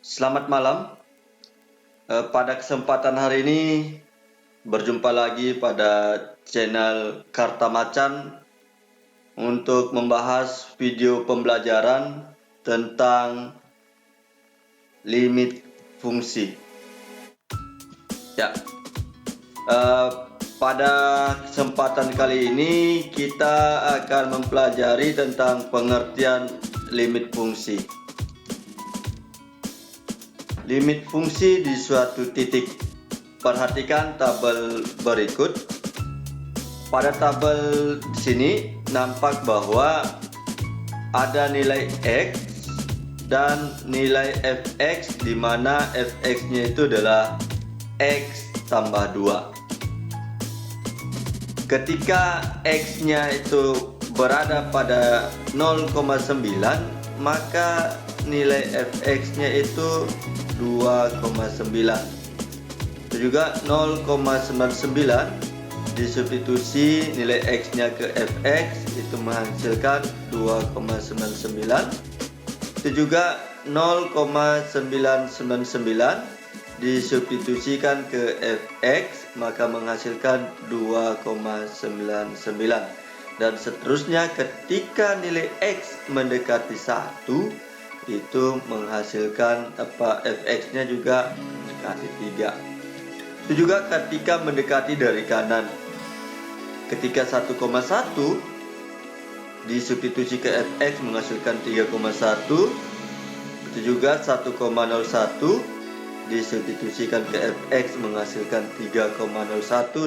Selamat malam. Pada kesempatan hari ini berjumpa lagi pada channel Karta Macan untuk membahas video pembelajaran tentang limit fungsi. Ya, pada kesempatan kali ini kita akan mempelajari tentang pengertian limit fungsi. Limit fungsi di suatu titik. Perhatikan tabel berikut. Pada tabel di sini nampak bahwa ada nilai x dan nilai fx, di mana fx-nya itu adalah x tambah 2. Ketika x-nya itu berada pada 0,9, maka nilai fx-nya itu 2,9. Itu juga 0,99 disubstitusi nilai x-nya ke fx itu menghasilkan 2,99. Itu juga 0,999 disubstitusikan ke fx maka menghasilkan 2,99. Dan seterusnya ketika nilai x mendekati 1 itu menghasilkan fx-nya juga mendekati 3. Itu juga ketika mendekati dari kanan. Ketika 1,1 disubstitusi ke fx menghasilkan 3,1. Itu juga 1,01 disubstitusikan ke fx menghasilkan 3,01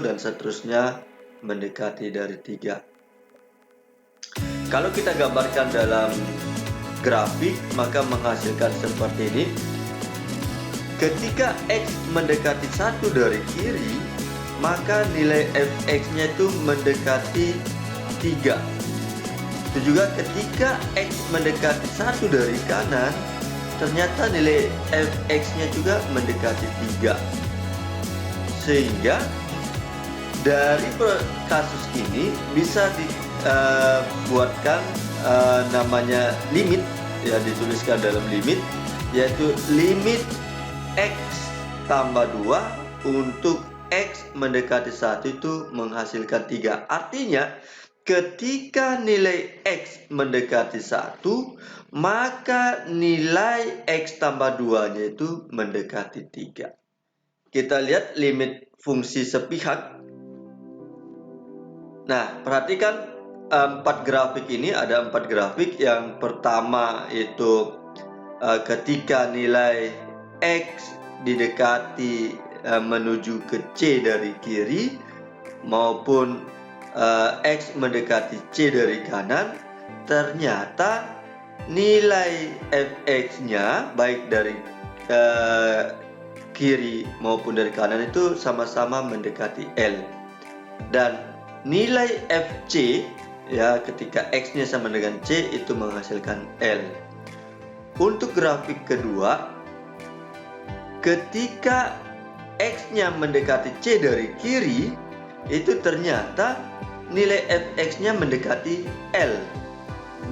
dan seterusnya mendekati dari 3. Kalau kita gambarkan dalam grafik maka menghasilkan seperti ini. Ketika x mendekati 1 dari kiri, maka nilai fx-nya itu mendekati 3. Itu juga ketika x mendekati 1 dari kanan, ternyata nilai fx-nya juga mendekati 3. Sehingga dari kasus ini bisa dibuatkan namanya limit, ya dituliskan dalam limit, yaitu limit x tambah 2 untuk x mendekati 1 itu menghasilkan 3. Artinya ketika nilai x mendekati 1 maka nilai x tambah 2 nya itu mendekati 3. Kita lihat limit fungsi sepihak. Nah, perhatikan 4 grafik ini, ada 4 grafik. Yang pertama itu ketika nilai x didekati menuju ke c dari kiri maupun x mendekati c dari kanan, ternyata nilai fx-nya baik dari kiri maupun dari kanan itu sama-sama mendekati L. Dan nilai fc, ya ketika x-nya sama dengan c itu menghasilkan L. Untuk grafik kedua, ketika x-nya mendekati c dari kiri, itu ternyata nilai fx-nya mendekati L.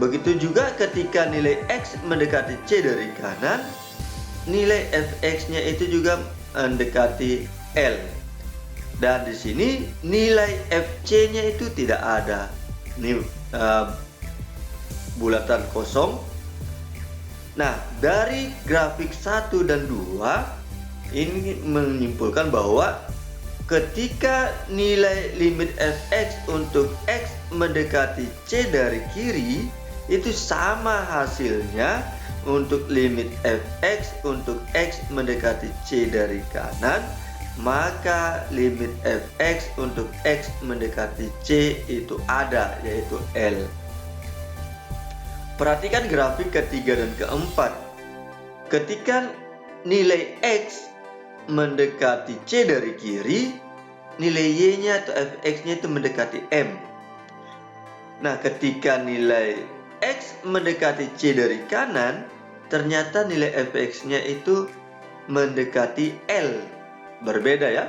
Begitu juga ketika nilai x mendekati c dari kanan, nilai fx-nya itu juga mendekati L. Dan di sini nilai fc-nya itu tidak ada. Ini bulatan kosong. Nah, dari grafik 1 dan 2 ini menyimpulkan bahwa ketika nilai limit fx untuk x mendekati c dari kiri itu sama hasilnya untuk limit fx untuk x mendekati c dari kanan, maka limit fx untuk x mendekati c itu ada, yaitu L. Perhatikan grafik ketiga dan keempat. Ketika nilai x mendekati c dari kiri, nilai y-nya atau fx-nya itu mendekati m. Nah, ketika nilai x mendekati c dari kanan, ternyata nilai fx-nya itu mendekati L. Berbeda ya.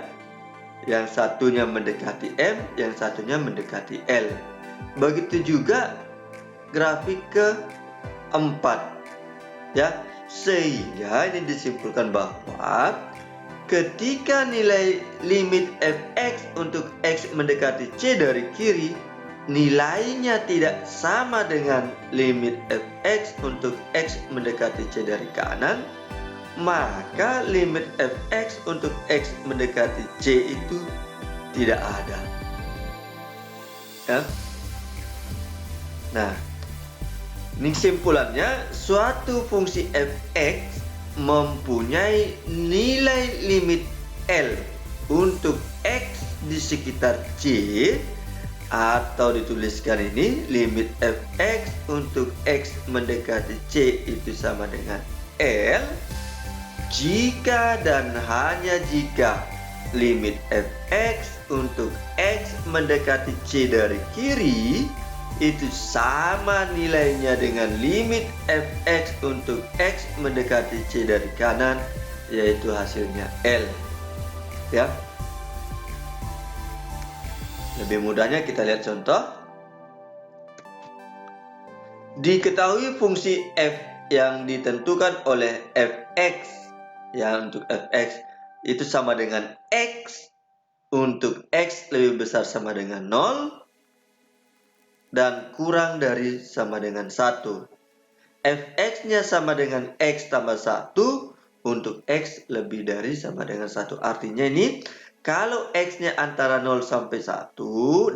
Yang satunya mendekati M, yang satunya mendekati L. Begitu juga grafik keempat. Ya, Sehingga ini disimpulkan bahwa ketika nilai limit fx untuk x mendekati c dari kiri nilainya tidak sama dengan limit fx untuk x mendekati c dari kanan, maka limit fx untuk x mendekati c itu tidak ada. Ya. Nah, ini kesimpulannya, suatu fungsi fx mempunyai nilai limit L untuk X di sekitar C, atau dituliskan ini limit fx untuk X mendekati C itu sama dengan L jika dan hanya jika limit fx untuk X mendekati C dari kiri itu sama nilainya dengan limit fx untuk x mendekati c dari kanan, yaitu hasilnya L. Ya. Lebih mudahnya kita lihat contoh. Diketahui fungsi f yang ditentukan oleh fx, ya, untuk fx itu sama dengan x untuk x lebih besar sama dengan 0 dan kurang dari sama dengan 1. fx-nya sama dengan x tambah 1 untuk x lebih dari sama dengan 1. Artinya ini, kalau x-nya antara 0 sampai 1,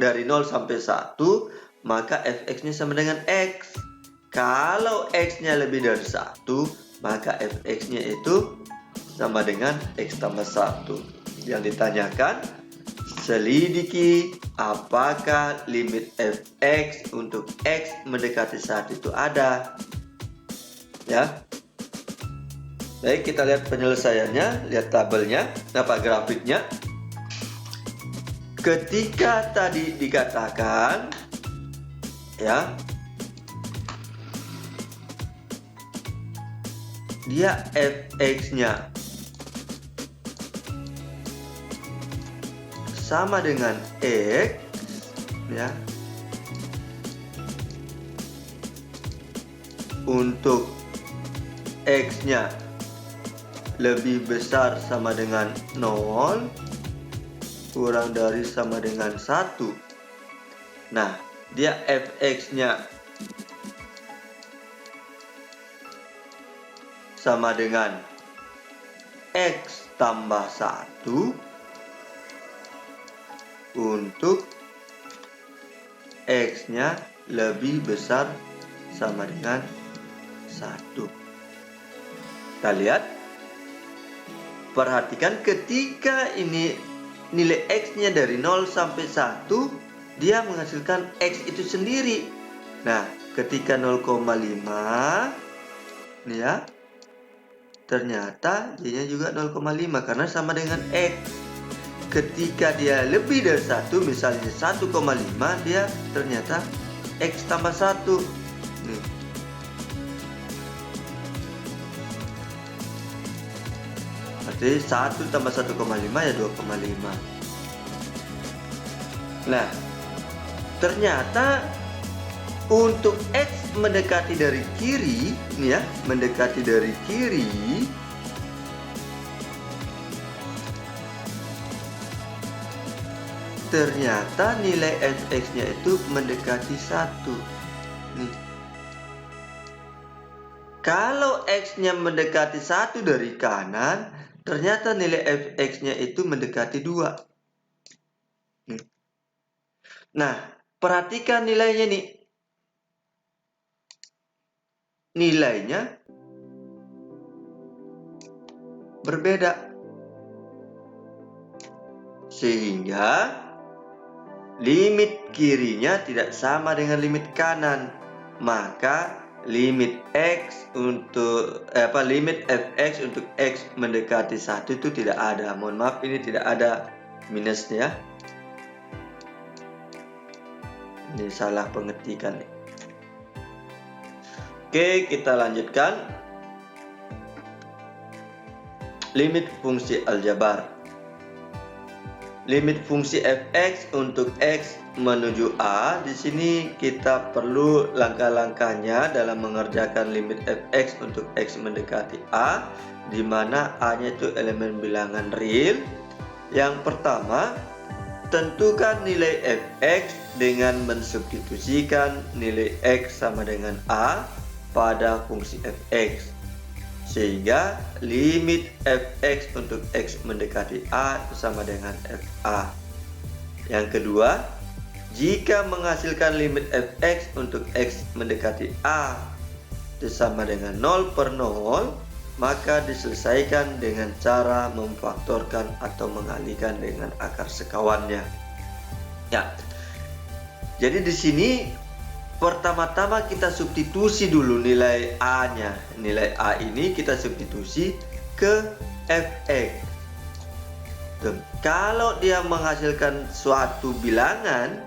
dari 0 sampai 1, maka fx-nya sama dengan x. Kalau x-nya lebih dari 1, maka fx-nya itu sama dengan x tambah 1. Yang ditanyakan, selidiki apakah limit fx untuk x mendekati 1 itu ada. Ya. Baik, kita lihat penyelesaiannya, lihat tabelnya, grafiknya. Ketika tadi dikatakan, ya, dia fx-nya sama dengan x, ya, untuk x-nya lebih besar sama dengan 0 kurang dari sama dengan 1. Nah, dia fx-nya sama dengan x tambah 1 untuk x-nya lebih besar sama dengan 1. Kita lihat, perhatikan ketika ini nilai x-nya dari 0 sampai 1, dia menghasilkan x itu sendiri. Nah, ketika 0,5, ya, ternyata y-nya juga 0,5 karena sama dengan x. Ketika dia lebih dari 1, misalnya 1,5, dia ternyata x tambah 1. Nih. Berarti 1 tambah 1,5 ya 2,5. Nah, ternyata untuk x mendekati dari kiri, nih ya, mendekati dari kiri, ternyata nilai fx-nya itu mendekati 1. Nih. Kalau x-nya mendekati 1 dari kanan, ternyata nilai fx-nya itu mendekati 2. Nih. Nah, perhatikan nilainya nih. Nilainya berbeda. Sehingga limit kirinya tidak sama dengan limit kanan, maka limit x untuk limit fx untuk x mendekati 1 itu tidak ada. Mohon maaf, ini tidak ada minusnya. Ini salah pengetikkan. Oke, kita lanjutkan. Limit fungsi aljabar. limit fungsi fx untuk x menuju a. Di sini kita perlu langkah-langkahnya dalam mengerjakan limit fx untuk x mendekati a, di mana a-nya itu elemen bilangan real. Yang pertama, tentukan nilai fx dengan mensubstitusikan nilai x sama dengan a pada fungsi fx, sehingga limit fx untuk x mendekati a itu sama dengan fa. Yang kedua, jika menghasilkan limit fx untuk x mendekati a itu sama dengan 0 per 0, maka diselesaikan dengan cara memfaktorkan atau mengalihkan dengan akar sekawannya. Ya, jadi di sini pertama-tama kita substitusi dulu nilai A-nya. Nilai A ini kita substitusi ke fx. Kalau dia menghasilkan suatu bilangan,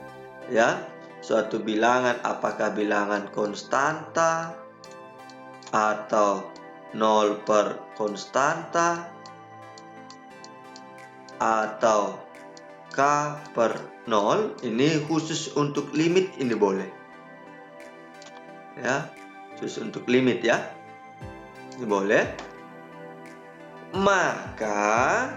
ya, suatu bilangan, apakah bilangan konstanta atau 0 per konstanta atau k per 0, ini khusus untuk limit, ini boleh. Ya, khusus untuk limit ya, ini boleh. Maka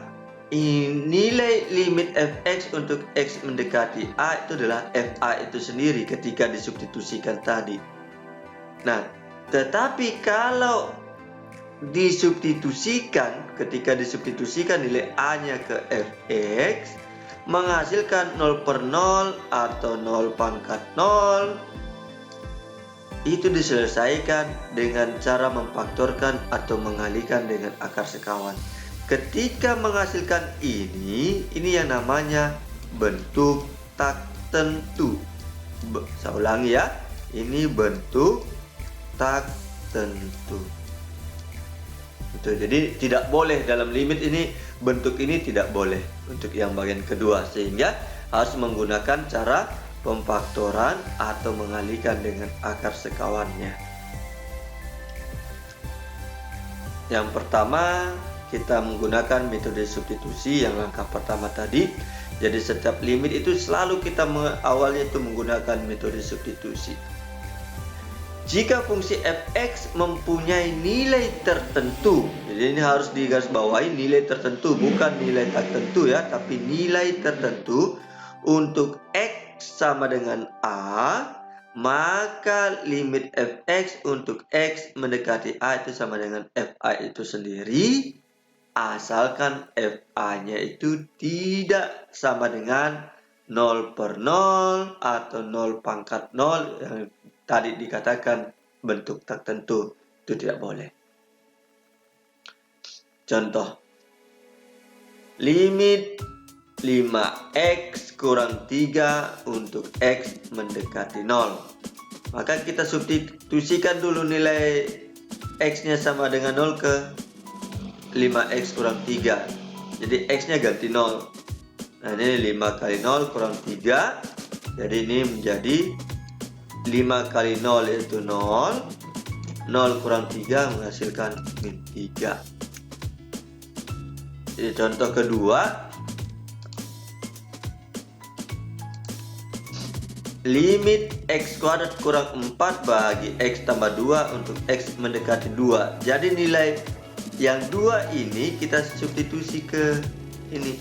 nilai limit fx untuk x mendekati a itu adalah fa itu sendiri ketika disubstitusikan tadi. Nah, tetapi kalau disubstitusikan, ketika disubstitusikan nilai a-nya ke fx, menghasilkan 0 per 0 atau 0 pangkat 0, itu diselesaikan dengan cara memfaktorkan atau mengalihkan dengan akar sekawan. Ketika menghasilkan ini yang namanya bentuk tak tentu. Saya ulangi ya, ini bentuk tak tentu. Jadi tidak boleh dalam limit ini, bentuk ini tidak boleh untuk yang bagian kedua, sehingga harus menggunakan cara pemfaktoran atau mengalihkan dengan akar sekawannya. Yang pertama, kita menggunakan metode substitusi yang langkah pertama tadi. Jadi setiap limit itu selalu kita awalnya itu menggunakan metode substitusi. Jika fungsi fx mempunyai nilai tertentu, jadi ini harus digarisbawahi, nilai tertentu, bukan nilai tak tentu ya, tapi nilai tertentu untuk x sama dengan a, maka limit fx untuk x mendekati a itu sama dengan fa itu sendiri, asalkan fa-nya itu tidak sama dengan 0 per 0 atau 0 pangkat 0 yang tadi dikatakan bentuk tak tentu, itu tidak boleh. Contoh, limit 5x kurang 3 untuk x mendekati 0. Maka kita substitusikan dulu nilai x-nya sama dengan 0 ke 5x kurang 3. Jadi x-nya ganti 0. Nah, ini 5 kali 0 kurang 3. Jadi ini menjadi 5 kali 0 yaitu 0. 0 kurang 3 menghasilkan min 3. Jadi contoh kedua, limit x kuadrat kurang 4 bagi x tambah 2 untuk x mendekati 2. Jadi nilai yang 2 ini kita substitusi ke ini,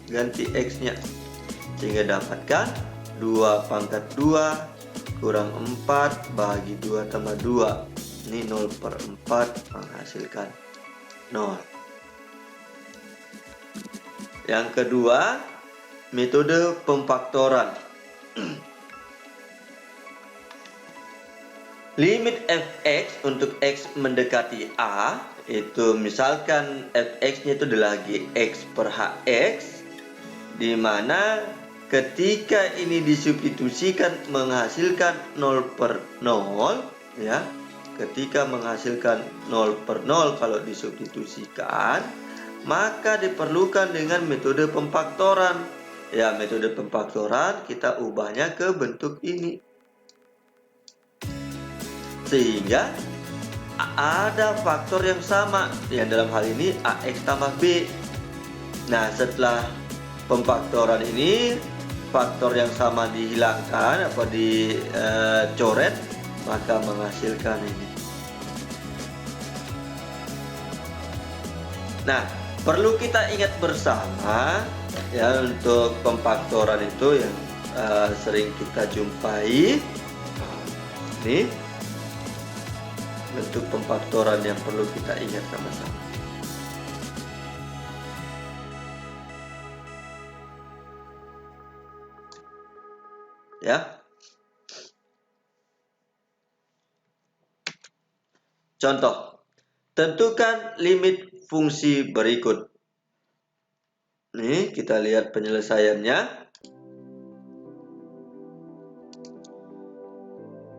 ganti x-nya, sehingga dapatkan 2 pangkat 2 kurang 4 bagi 2 tambah 2. Ini 0 per 4 menghasilkan 0. Yang kedua, metode pemfaktoran. Limit fx untuk x mendekati a, itu misalkan fx-nya itu adalah gx per hx, di mana ketika ini disubstitusikan menghasilkan 0 per 0 ya. Ketika menghasilkan 0 per 0 kalau disubstitusikan, maka diperlukan dengan metode pemfaktoran. Ya, metode pemfaktoran kita ubahnya ke bentuk ini, sehingga ada faktor yang sama, yang dalam hal ini ax tambah b. Nah, setelah pemfaktoran ini, faktor yang sama dihilangkan apa dicoret, maka menghasilkan ini. Nah, perlu kita ingat bersama ya, untuk pemfaktoran itu yang sering kita jumpai. Ini bentuk pemfaktoran yang perlu kita ingat sama-sama. Ya. Contoh, tentukan limit fungsi berikut. Nih, kita lihat penyelesaiannya.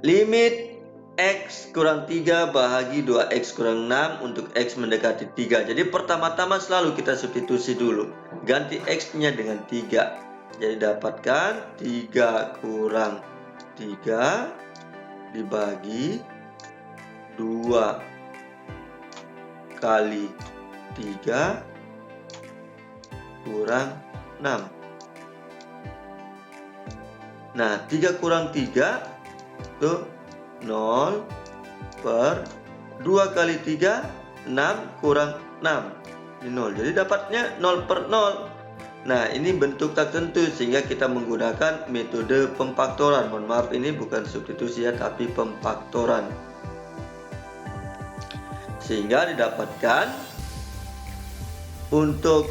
Limit X kurang 3 bahagi 2X kurang 6 untuk X mendekati 3. Jadi pertama-tama selalu kita substitusi dulu. Ganti X-nya dengan 3. Jadi dapatkan 3 kurang 3 dibagi 2 kali 3 kurang 6. Nah, 3 kurang 3 itu 0 per 2 kali 3, 6 kurang 6. Ini 0. Jadi dapatnya 0 per 0. Nah, ini bentuk tak tentu sehingga kita menggunakan metode pemfaktoran. Mohon maaf, ini bukan substitusi ya, tapi pemfaktoran. Sehingga didapatkan untuk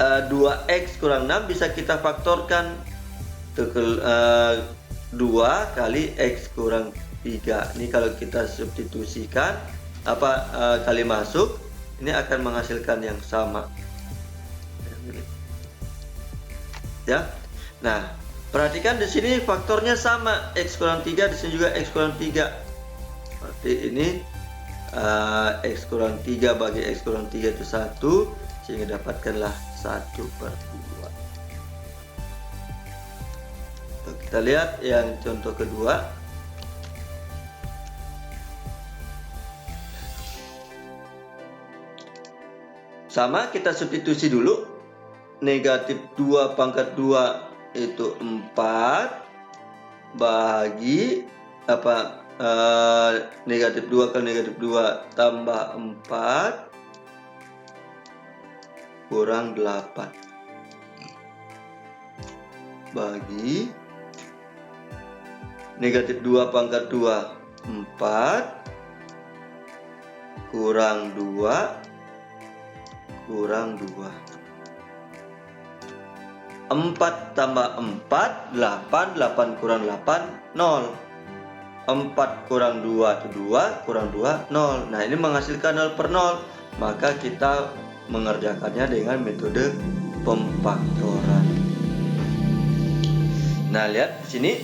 2X kurang 6 bisa kita faktorkan 2 kali X kurang 3. Ini kalau kita substitusikan kali masuk, ini akan menghasilkan yang sama. Ya. Nah, perhatikan di sini faktornya sama, X kurang 3, di sini juga X kurang 3. Berarti ini X kurang 3 bagi X kurang 3 itu 1, sehingga dapatkanlah 1 per 2. Kita lihat yang contoh kedua. Sama, kita substitusi dulu. Negatif 2 pangkat 2 itu 4 bahagi negatif 2 kali negatif 2 tambah 4 kurang 8 bagi negatif 2 pangkat 2 4 kurang 2 kurang 2. 4 tambah 4 8, 8 kurang 8 0. 4 kurang 2 itu 2, kurang 2 0. Nah, ini menghasilkan 0 per 0. Maka kita mengerjakannya dengan metode pemfaktoran. Nah, lihat di sini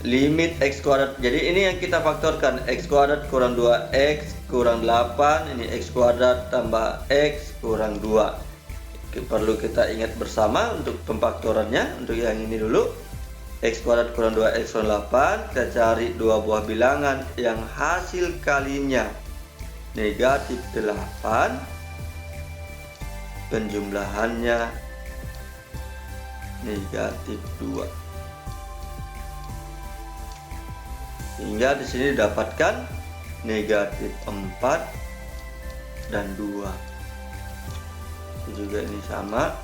limit X kuadrat. Jadi ini yang kita faktorkan, X kuadrat kurang 2X kurang 8. Ini X kuadrat tambah X kurang 2. Perlu kita ingat bersama untuk pemfaktorannya. Untuk yang ini dulu, X kuadrat kurang 2X kurang 8. Kita cari dua buah bilangan yang hasil kalinya negatif 8, penjumlahannya negatif 2. Hingga di sini didapatkan negatif 4 dan 2. Ini juga ini sama.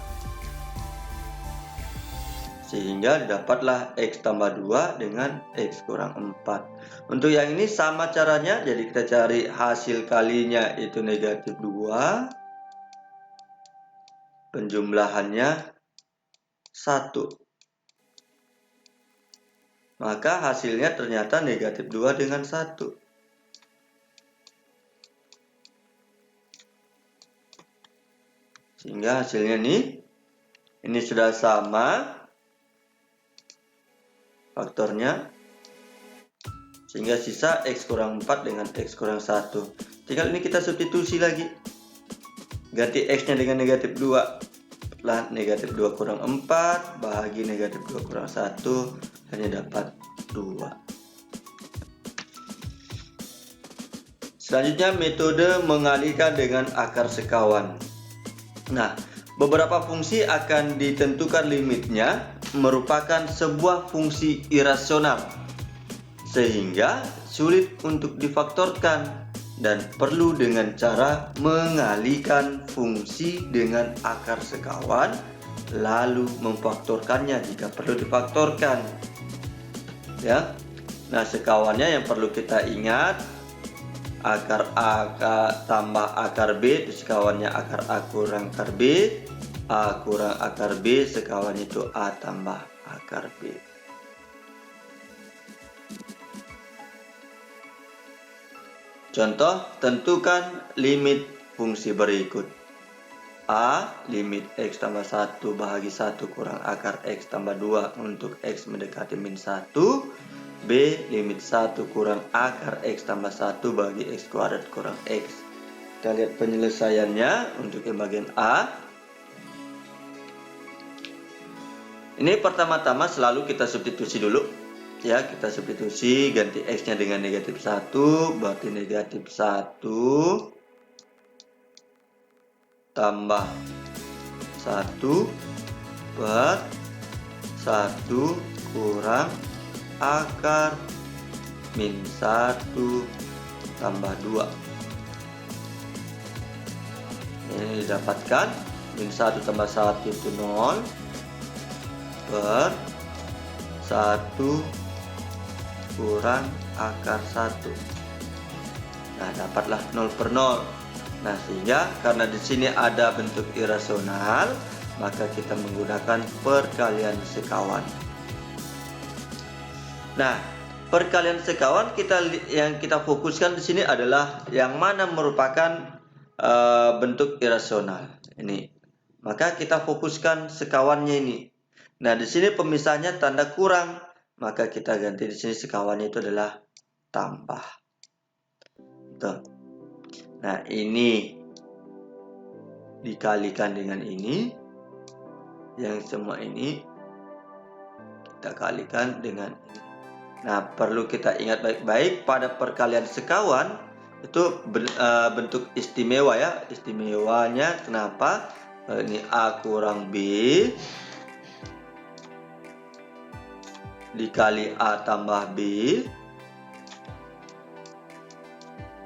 Sehingga didapatlah X tambah 2 dengan X kurang 4. Untuk yang ini sama caranya. Jadi kita cari hasil kalinya itu negatif 2. Penjumlahannya 1. Maka hasilnya ternyata negatif 2 dengan 1. Sehingga hasilnya ini sudah sama faktornya. Sehingga sisa X kurang 4 dengan X kurang 1. Tinggal ini kita substitusi lagi. Ganti X-nya dengan negatif 2. Setelah negatif 2 kurang 4 bahagi negatif 2 kurang 1, hanya dapat 2. Selanjutnya metode mengalihkan dengan akar sekawan. Nah, beberapa fungsi akan ditentukan limitnya merupakan sebuah fungsi irasional, sehingga sulit untuk difaktorkan dan perlu dengan cara mengalihkan fungsi dengan akar sekawan lalu memfaktorkannya jika perlu difaktorkan. Ya. Nah, sekawannya yang perlu kita ingat, akar A tambah akar B itu sekawannya akar A kurang akar B, A kurang akar B sekawannya itu A tambah akar B. Contoh, tentukan limit fungsi berikut. A, limit X tambah 1 bahagi 1 kurang akar X tambah 2 untuk X mendekati min 1. B, limit 1 kurang akar X tambah 1 bagi X kuadrat kurang X. Kita lihat penyelesaiannya untuk yang bagian A. Ini pertama-tama selalu kita substitusi dulu. Ya, kita substitusi, ganti X-nya dengan negatif 1, berarti negatif 1 tambah 1 per 1 kurang akar min 1 tambah 2. Ini didapatkan min 1 tambah 1 itu 0 per 1 kurang akar 1. Nah, dapatlah 0 per 0. Nah, sehingga karena di sini ada bentuk irasional, maka kita menggunakan perkalian sekawan. Nah, perkalian sekawan yang kita fokuskan di sini adalah yang mana merupakan bentuk irasional ini. Maka kita fokuskan sekawannya ini. Nah, di sini pemisahnya tanda kurang, maka kita ganti di sini sekawannya itu adalah tambah. Tuh. Nah, ini dikalikan dengan ini, yang semua ini kita kalikan dengan ini. Nah, perlu kita ingat baik-baik pada perkalian sekawan itu bentuk istimewa ya. Istimewanya kenapa? Ini A kurang B dikali A tambah B.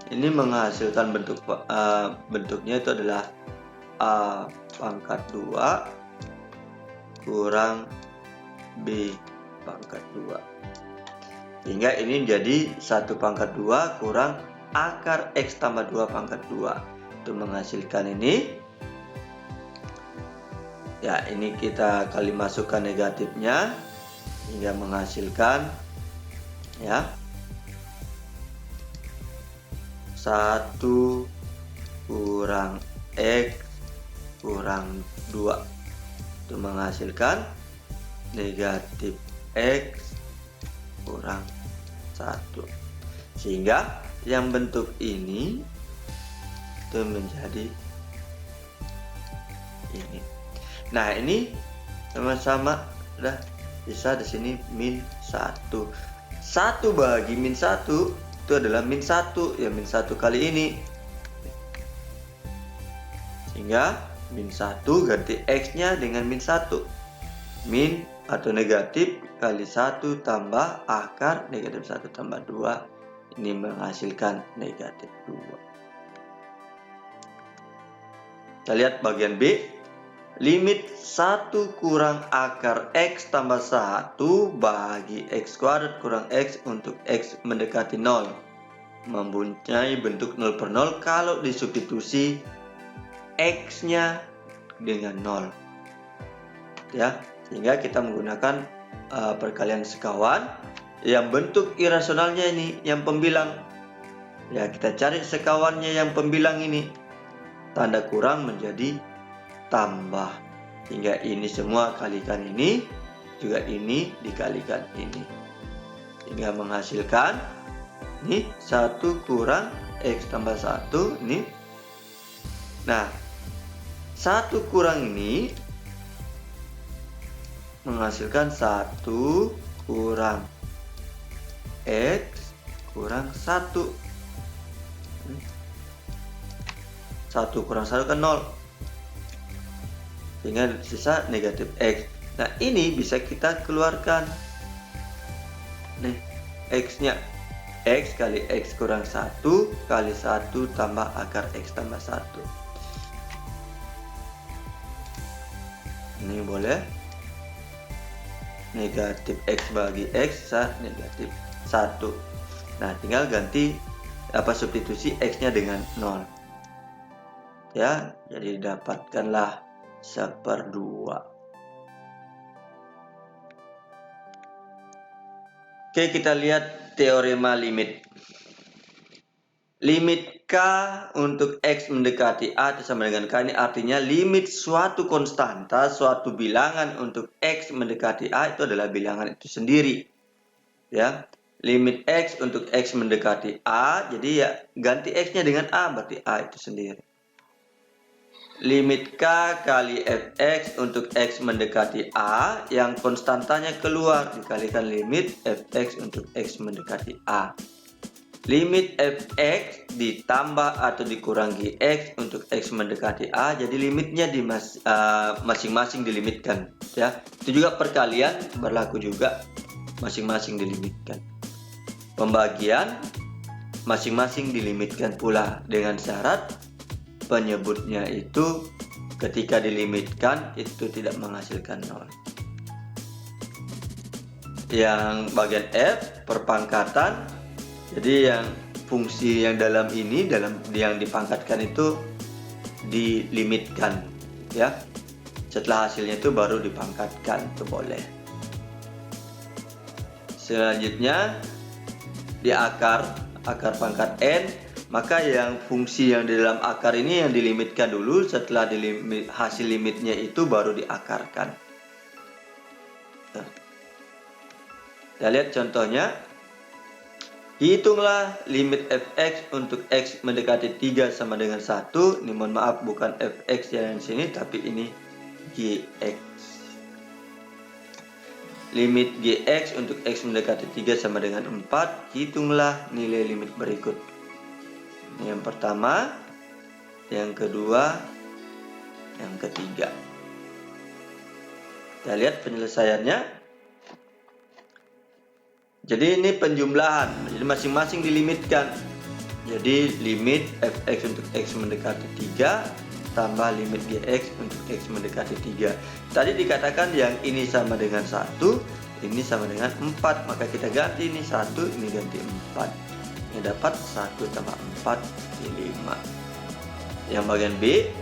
Ini menghasilkan bentuknya itu adalah A pangkat 2 kurang B pangkat 2. Sehingga ini menjadi 1 pangkat 2 kurang akar X tambah 2 pangkat 2. Itu menghasilkan ini. Ya, ini kita kali masukkan negatifnya hingga menghasilkan ya 1 kurang X kurang 2. Itu menghasilkan negatif X kurang 1. Sehingga yang bentuk ini itu menjadi ini. Nah, ini sama-sama udah bisa di sini min 1. 1 bagi min 1 itu adalah min 1. Ya, min 1 kali ini. Sehingga min 1 ganti X-nya dengan min 1. Min atau negatif kali 1 tambah akar negatif 1 tambah 2. Ini menghasilkan negatif 2. Kita lihat bagian B. Limit 1 kurang akar X tambah 1 bagi X kuadrat kurang X untuk X mendekati 0. Mempunyai bentuk 0 per 0 kalau disubstitusi X-nya dengan 0. Ya, sehingga kita menggunakan perkalian sekawan yang bentuk irasionalnya ini yang pembilang. Ya, kita cari sekawannya yang pembilang ini. Tanda kurang menjadi tambah. Hingga ini semua kalikan ini, juga ini dikalikan ini. Hingga menghasilkan ini 1 kurang X tambah 1 ini. Nah, 1 kurang ini menghasilkan 1 kurang X kurang 1. 1 kurang 1 kan 0. sehingga sisa negatif X. Nah, ini bisa kita keluarkan. Nih, X-nya. X kali X kurang 1 kali 1 tambah akar X tambah 1. Ini boleh. Negatif X bagi X, negatif 1. Nah, tinggal ganti substitusi X-nya dengan 0. Ya, jadi dapatkanlah 1/2. Oke, kita lihat teorema limit. Limit K untuk X mendekati A itu sama dengan K. Ini artinya limit suatu konstanta, suatu bilangan untuk X mendekati A itu adalah bilangan itu sendiri. Ya, limit X untuk X mendekati A, jadi ya ganti X-nya dengan A, berarti A itu sendiri. Limit K kali Fx untuk X mendekati A, yang konstantanya keluar, dikalikan limit Fx untuk X mendekati A. Limit Fx ditambah atau dikurangi X untuk X mendekati A, jadi limitnya di masing-masing dilimitkan. Ya, itu juga perkalian berlaku juga, masing-masing dilimitkan. Pembagian masing-masing dilimitkan pula, dengan syarat penyebutnya itu ketika dilimitkan itu tidak menghasilkan 0. Yang bagian F perpangkatan, jadi yang fungsi yang dalam ini, yang dipangkatkan itu dilimitkan, ya. Setelah hasilnya itu baru dipangkatkan, itu boleh. Selanjutnya di akar pangkat N, maka yang fungsi yang di dalam akar ini yang dilimitkan dulu, setelah hasil limitnya itu baru diakarkan. Kita lihat contohnya. Hitunglah limit Fx untuk X mendekati 3 sama dengan 1. Ini mohon maaf, bukan Fx yang di sini, tapi ini Gx. Limit Gx untuk X mendekati 3 sama dengan 4. Hitunglah nilai limit berikut. Ini yang pertama, yang kedua, yang ketiga. Kita lihat penyelesaiannya. Jadi ini penjumlahan, jadi masing-masing dilimitkan. Jadi limit Fx untuk X mendekati 3 tambah limit Gx untuk X mendekati 3. Tadi dikatakan yang ini sama dengan 1, ini sama dengan 4, maka kita ganti ini 1, ini ganti 4. Ini dapat 1 tambah 4, ini 5. Yang bagian B,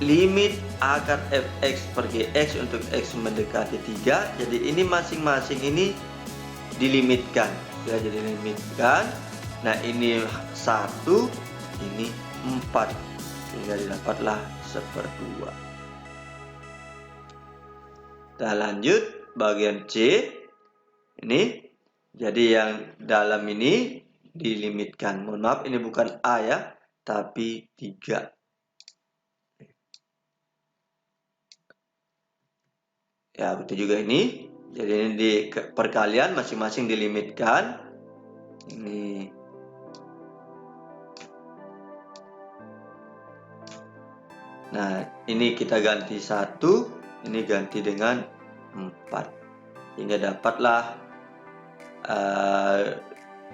limit akar Fx per Gx untuk X mendekati 3. Jadi ini masing-masing ini dilimitkan, ya, jadi dilimitkan. Nah, ini 1, ini 4, sehingga didapatlah 1/2. Kita lanjut bagian C. Ini jadi yang dalam ini dilimitkan. Mohon maaf, ini bukan A ya, tapi 3. Ya, betul juga ini. Jadi ini di perkalian masing-masing dilimitkan. Ini. Nah, ini kita ganti 1, ini ganti dengan 4. Hingga dapatlah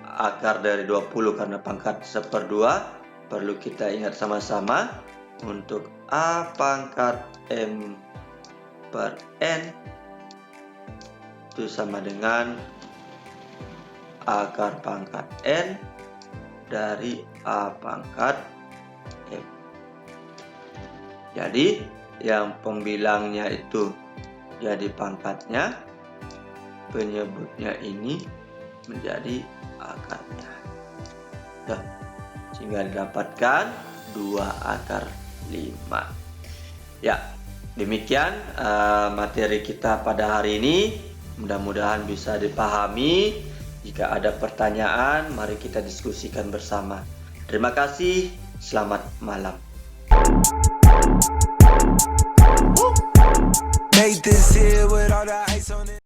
akar dari 20 karena pangkat 1/2. Perlu kita ingat sama-sama, untuk A pangkat M per N itu sama dengan akar pangkat N dari A pangkat M. Jadi yang pembilangnya itu jadi pangkatnya, penyebutnya ini menjadi akarnya. Nah, sehingga didapatkan 2 akar 5. Ya, demikian materi kita pada hari ini. Mudah-mudahan bisa dipahami. Jika ada pertanyaan, mari kita diskusikan bersama. Terima kasih, selamat malam. Made this here with all the ice on it.